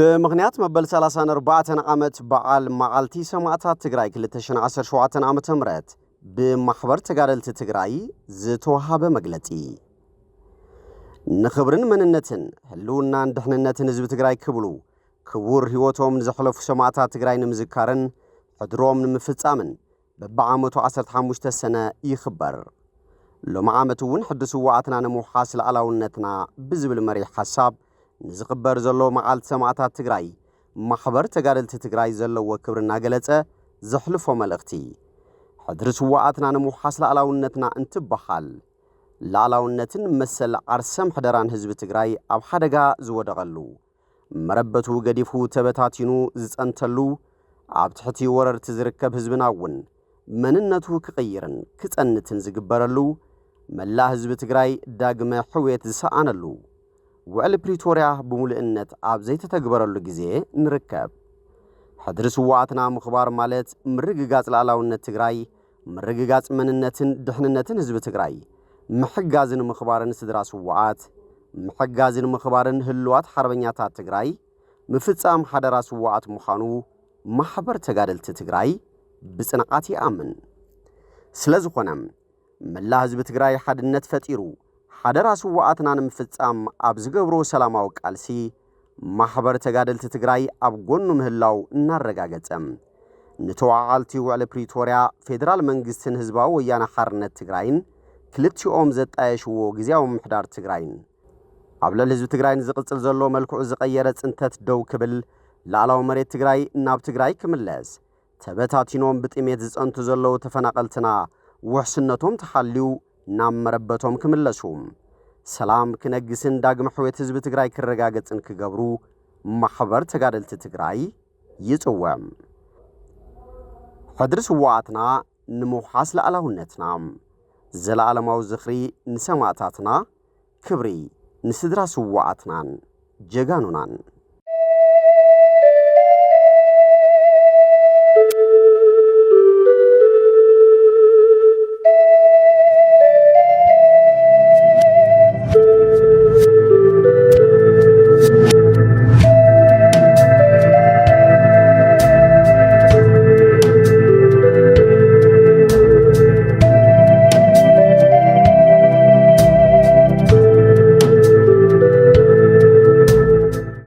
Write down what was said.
بمغنيات مبل 34 عامت بعال معالتي سماعتات تግራይ 2017 ዓመተ ምህረት بمحبر ተጋደልቲ ትግራይ ዝተወሃበ መግለጺ ንኽብርን መንነትን ህልውናን ድሕንነትን ህዝቢ ትግራይ ክብሉ ክቡር ህይወቶም ንዘሕለፉ ሰማዕታት ትግራይ ንምዝካርን ሕድሮም ንምፍጻምን በብዓመቱ 15 ሰነ ይኽበር ሎማ ዓመት እውን ሕድስ ዋዕትና ንምውሓስ ለዓላውነትና ብዝብል መሪሕ ሓሳብ ንዝኽበር ዘሎ መዓልቲ ሰማዕታት ትግራይ ማሕበር ተጋደልቲ ትግራይ ዘለዎ ክብርና ገለጸ ዘሕልፎ መልእኽቲ ሕድርስ ዋዕትና ንምውሓስ ለዓላውነትና እንትበሃል ለዓላውነትን መሰል ዓርሰም ሕደራን ህዝቢ ትግራይ ኣብ ሓደጋ ዝወደቐሉ መረበቱ ገዲፉ ተበታቲኑ ዝጸንተሉ ኣብ ትሕቲ ወረርቲ ዝርከብ ህዝብና እውን መንነቱ ክቕይርን ክጸንትን ዝግበረሉ መላ ህዝቢ ትግራይ ዳግመ ሕውየት ዝሰኣነሉ ውዕል ፕሪቶሪያ ብሙሉእነት ኣብ ዘይተተግበረሉ ጊዜ ንርከብ ሕድርስ ዋዕትና ምኽባር ማለት ምርግጋጽ ለዓላውነት ትግራይ ምርግጋጽ መንነትን ድሕንነትን ህዝቢ ትግራይ ምሕጋዝን ምኽባርን ስድራ ስዋዓት ምሕጋዝን ምኽባርን ህልዋት ሓርበኛታት ትግራይ ምፍጻም ሓደራ ስዋዓት ምዃኑ ማሕበር ተጋደልቲ ትግራይ ብጽንዓት ይኣምን ስለዝኾነም መላ ህዝቢ ትግራይ ሓድነት ፈጢሩ ሓደራ ስዋዓትና ንምፍጻም ኣብ ዝገብሮ ሰላማዊ ቃልሲ ማሕበር ተጋደልቲ ትግራይ ኣብ ጎኑ ምህላው እናረጋገጸም ንተዋዓልቲ ውዕል ፕሪቶሪያ ፌደራል መንግስትን ህዝባዊ ወያነ ሓርነት ትግራይን ክልቲኦም ዘጣየሽዎ ጊዜያዊ ምሕዳር ትግራይን ኣብ ልዕሊ ህዝቢ ትግራይን ዝቕጽል ዘሎ መልክዑ ዝቐየረ ጽንተት ደው ክብል ላዕላዊ መሬት ትግራይ ናብ ትግራይ ክምለስ ተበታቲኖም ብጥሜት ዝጸንቱ ዘለዉ ተፈናቐልትና ውሕስነቶም ተሓልዩ ናብ መረበቶም ክምለሱ ሰላም ክነግስን ዳግመ ሕውየት ህዝቢ ትግራይ ክረጋገጽን ክገብሩ ማሕበር ተጋደልቲ ትግራይ ይጽወም ሕድርስ ዋዕትና ንምውሓስ ለዓላውነትና ዘለዓለማዊ ዝኽሪ ንሰማዕታትና ክብሪ ንስድራ ስዋዓትናን ጀጋኑናን